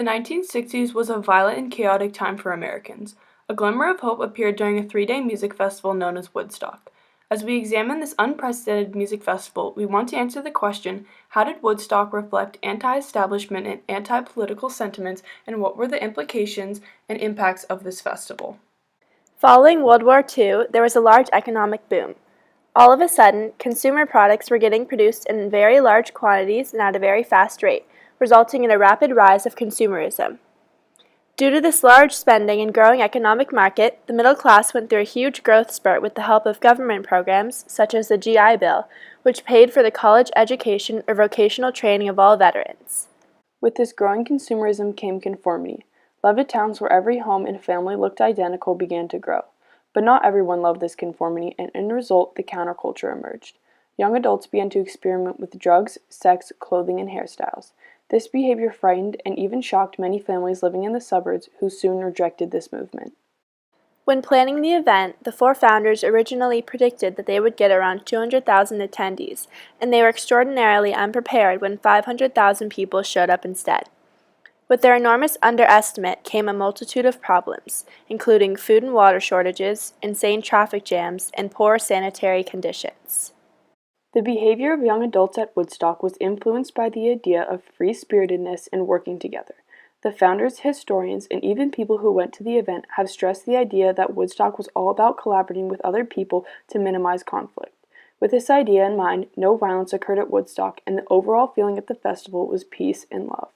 The 1960s was a violent and chaotic time for Americans. A glimmer of hope appeared during a three-day music festival known as Woodstock. As we examine this unprecedented music festival, we want to answer the question, how did Woodstock reflect anti-establishment and anti-political sentiments, and what were the implications and impacts of this festival? Following World War II, there was a large economic boom. All of a sudden, consumer products were getting produced in very large quantities and at a very fast rate, resulting in a rapid rise of consumerism. Due to this large spending and growing economic market, the middle class went through a huge growth spurt with the help of government programs, such as the GI Bill, which paid for the college education or vocational training of all veterans. With this growing consumerism came conformity. Beloved towns where every home and family looked identical began to grow. But not everyone loved this conformity, and in result, the counterculture emerged. Young adults began to experiment with drugs, sex, clothing, and hairstyles. This behavior frightened and even shocked many families living in the suburbs who soon rejected this movement. When planning the event, the four founders originally predicted that they would get around 200,000 attendees, and they were extraordinarily unprepared when 500,000 people showed up instead. With their enormous underestimate came a multitude of problems, including food and water shortages, insane traffic jams, and poor sanitary conditions. The behavior of young adults at Woodstock was influenced by the idea of free-spiritedness and working together. The founders, historians, and even people who went to the event have stressed the idea that Woodstock was all about collaborating with other people to minimize conflict. With this idea in mind, no violence occurred at Woodstock, and the overall feeling at the festival was peace and love.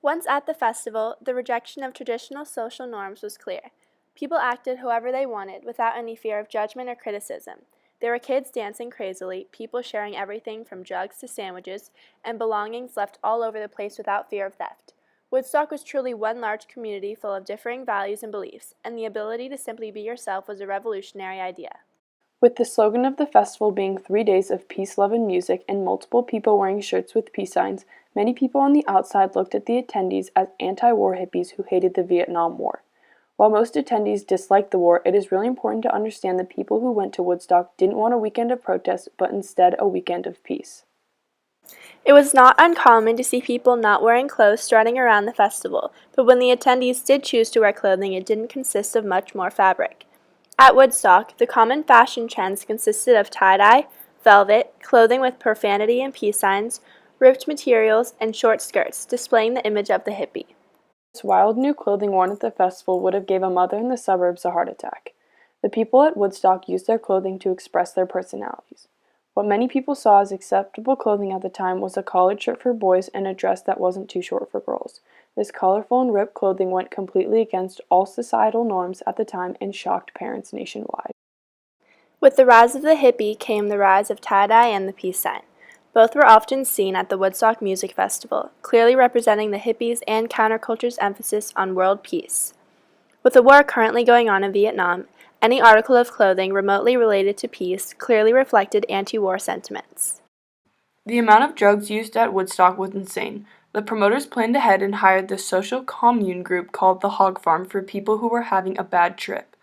Once at the festival, the rejection of traditional social norms was clear. People acted however they wanted, without any fear of judgment or criticism. There were kids dancing crazily, people sharing everything from drugs to sandwiches, and belongings left all over the place without fear of theft. Woodstock was truly one large community full of differing values and beliefs, and the ability to simply be yourself was a revolutionary idea. With the slogan of the festival being 3 days of peace, love, and music, and multiple people wearing shirts with peace signs, many people on the outside looked at the attendees as anti-war hippies who hated the Vietnam War. While most attendees disliked the war, it is really important to understand that people who went to Woodstock didn't want a weekend of protest, but instead a weekend of peace. It was not uncommon to see people not wearing clothes strutting around the festival, but when the attendees did choose to wear clothing, it didn't consist of much more fabric. At Woodstock, the common fashion trends consisted of tie-dye, velvet, clothing with profanity and peace signs, ripped materials, and short skirts, displaying the image of the hippie. This wild new clothing worn at the festival would have gave a mother in the suburbs a heart attack. The people at Woodstock used their clothing to express their personalities. What many people saw as acceptable clothing at the time was a collared shirt for boys and a dress that wasn't too short for girls. This colorful and ripped clothing went completely against all societal norms at the time and shocked parents nationwide. With the rise of the hippie came the rise of tie-dye and the peace sign. Both were often seen at the Woodstock Music Festival, clearly representing the hippies and counterculture's emphasis on world peace. With the war currently going on in Vietnam, any article of clothing remotely related to peace clearly reflected anti-war sentiments. The amount of drugs used at Woodstock was insane. The promoters planned ahead and hired this social commune group called the Hog Farm for people who were having a bad trip.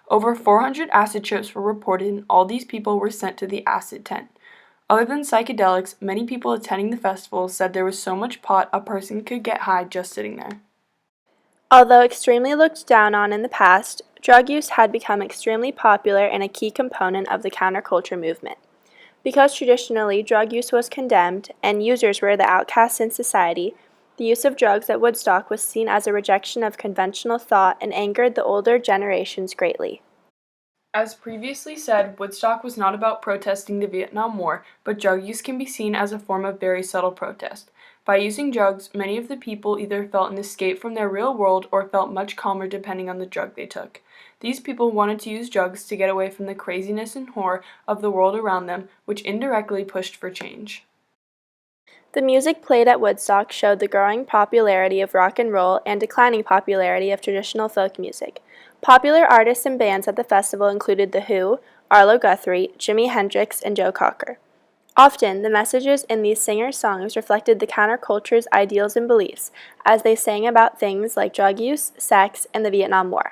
Over 400 acid trips were reported, and all these people were sent to the acid tent. Other than psychedelics, many people attending the festival said there was so much pot a person could get high just sitting there. Although extremely looked down on in the past, drug use had become extremely popular and a key component of the counterculture movement. Because traditionally drug use was condemned and users were the outcasts in society, the use of drugs at Woodstock was seen as a rejection of conventional thought and angered the older generations greatly. As previously said, Woodstock was not about protesting the Vietnam War, but drug use can be seen as a form of very subtle protest. By using drugs, many of the people either felt an escape from their real world or felt much calmer depending on the drug they took. These people wanted to use drugs to get away from the craziness and horror of the world around them, which indirectly pushed for change. The music played at Woodstock showed the growing popularity of rock and roll and declining popularity of traditional folk music. Popular artists and bands at the festival included The Who, Arlo Guthrie, Jimi Hendrix, and Joe Cocker. Often, the messages in these singers' songs reflected the counterculture's ideals and beliefs, as they sang about things like drug use, sex, and the Vietnam War.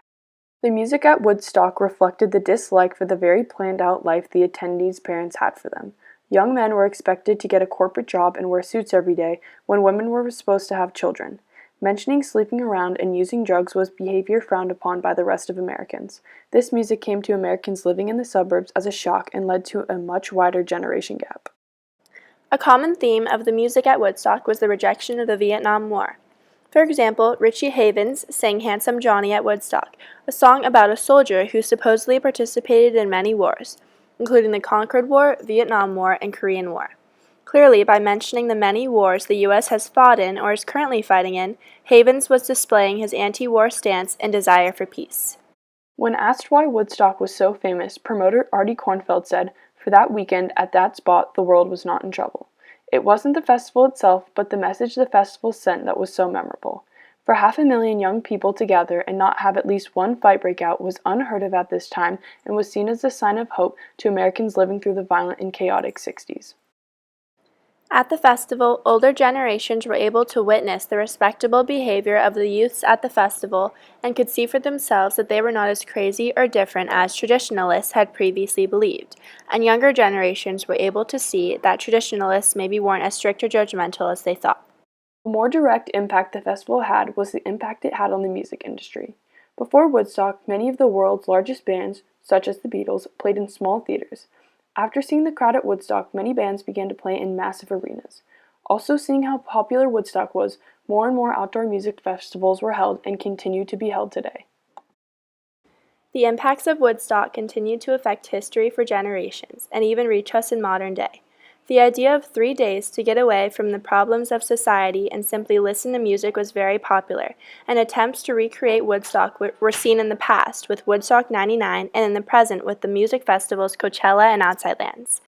The music at Woodstock reflected the dislike for the very planned-out life the attendees' parents had for them. Young men were expected to get a corporate job and wear suits every day, when women were supposed to have children. Mentioning sleeping around and using drugs was behavior frowned upon by the rest of Americans. This music came to Americans living in the suburbs as a shock and led to a much wider generation gap. A common theme of the music at Woodstock was the rejection of the Vietnam War. For example, Richie Havens sang Handsome Johnny at Woodstock, a song about a soldier who supposedly participated in many wars, including the Concord War, Vietnam War, and Korean War. Clearly, by mentioning the many wars the U.S. has fought in or is currently fighting in, Havens was displaying his anti-war stance and desire for peace. When asked why Woodstock was so famous, promoter Artie Kornfeld said, "For that weekend, at that spot, the world was not in trouble." It wasn't the festival itself, but the message the festival sent that was so memorable. For 500,000 young people to gather and not have at least one fight break out was unheard of at this time and was seen as a sign of hope to Americans living through the violent and chaotic 60s. At the festival, older generations were able to witness the respectable behavior of the youths at the festival and could see for themselves that they were not as crazy or different as traditionalists had previously believed, and younger generations were able to see that traditionalists maybe weren't as strict or judgmental as they thought. A more direct impact the festival had was the impact it had on the music industry. Before Woodstock, many of the world's largest bands, such as the Beatles, played in small theaters. After seeing the crowd at Woodstock, many bands began to play in massive arenas. Also seeing how popular Woodstock was, more and more outdoor music festivals were held and continue to be held today. The impacts of Woodstock continued to affect history for generations and even reach us in modern day. The idea of 3 days to get away from the problems of society and simply listen to music was very popular, and attempts to recreate Woodstock were seen in the past with Woodstock '99 and in the present with the music festivals Coachella and Outside Lands.